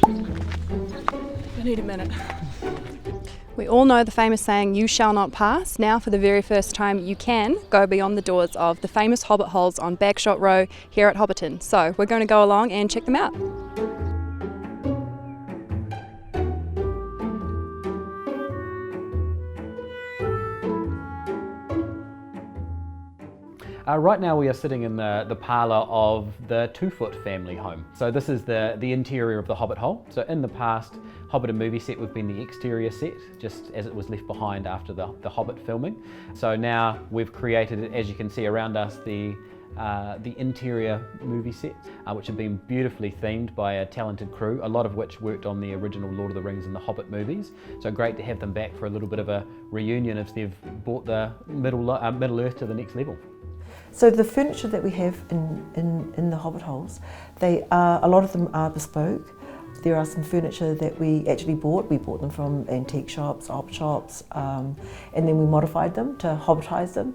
I need a minute. We all know the famous saying, "You shall not pass." Now, for the very first time, you can go beyond the doors of the famous Hobbit holes on Bagshot Row here at Hobbiton. So we're going to go along and check them out. Right now we are sitting in the parlour of the 2-foot family home. So this is the interior of the Hobbit hole. So in the past, Hobbiton Movie Set would have been the exterior set, just as it was left behind after the Hobbit filming. So now we've created, as you can see around us, the interior movie set, which have been beautifully themed by a talented crew, a lot of which worked on the original Lord of the Rings and the Hobbit movies. So great to have them back for a little bit of a reunion as they've brought the Middle Earth to the next level. So the furniture that we have in the Hobbit holes, a lot of them are bespoke. There are some furniture that we actually bought. We bought them from antique shops, op shops, and then we modified them to Hobbitize them.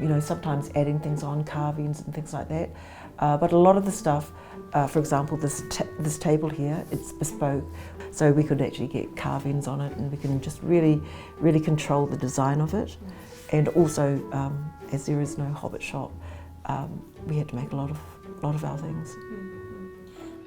You know, sometimes adding things on, carvings and things like that. But a lot of the stuff, for example, this table here, it's bespoke. So we could actually get carvings on it, and we can just really control the design of it. And also, as there is no Hobbit shop, we had to make a lot of our things.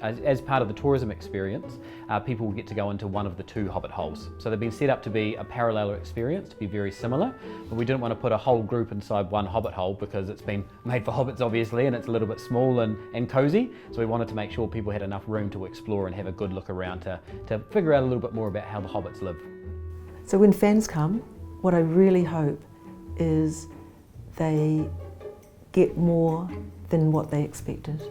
As part of the tourism experience, people will get to go into one of the 2 Hobbit holes. So they've been set up to be a parallel experience, to be very similar, but we didn't want to put a whole group inside one Hobbit hole because it's been made for hobbits obviously, and it's a little bit small and cosy. So we wanted to make sure people had enough room to explore and have a good look around to figure out a little bit more about how the hobbits live. So when fans come, what I really hope is they get more than what they expected.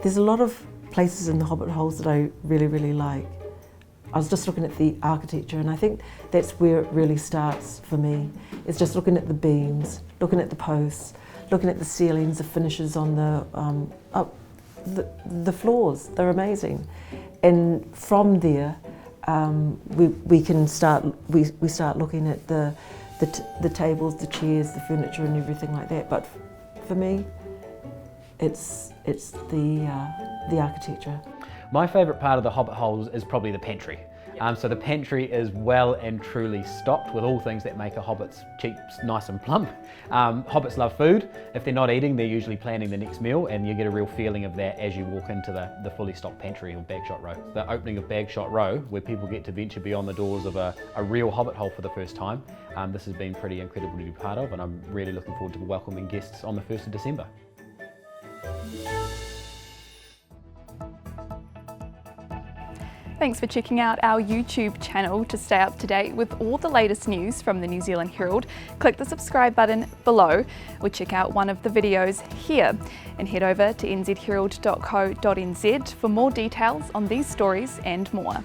There's a lot of places in the Hobbit holes that I really like. I was just looking at the architecture, and I think that's where it really starts for me. It's just looking at the beams, looking at the posts, looking at the ceilings, the finishes on the floors. They're amazing. And from there, we start looking at the tables, the chairs, the furniture and everything like that. But for me, it's the architecture. My favourite part of the Hobbit holes is probably the pantry. So the pantry is well and truly stocked with all things that make a hobbit's cheeks nice and plump. Hobbits love food. If they're not eating, they're usually planning the next meal, and you get a real feeling of that as you walk into the fully stocked pantry of Bagshot Row. The opening of Bagshot Row, where people get to venture beyond the doors of a real Hobbit hole for the first time, this has been pretty incredible to be part of, and I'm really looking forward to welcoming guests on the 1st of December. Thanks for checking out our YouTube channel. To stay up to date with all the latest news from the New Zealand Herald, click the subscribe button below or check out one of the videos here, and head over to nzherald.co.nz for more details on these stories and more.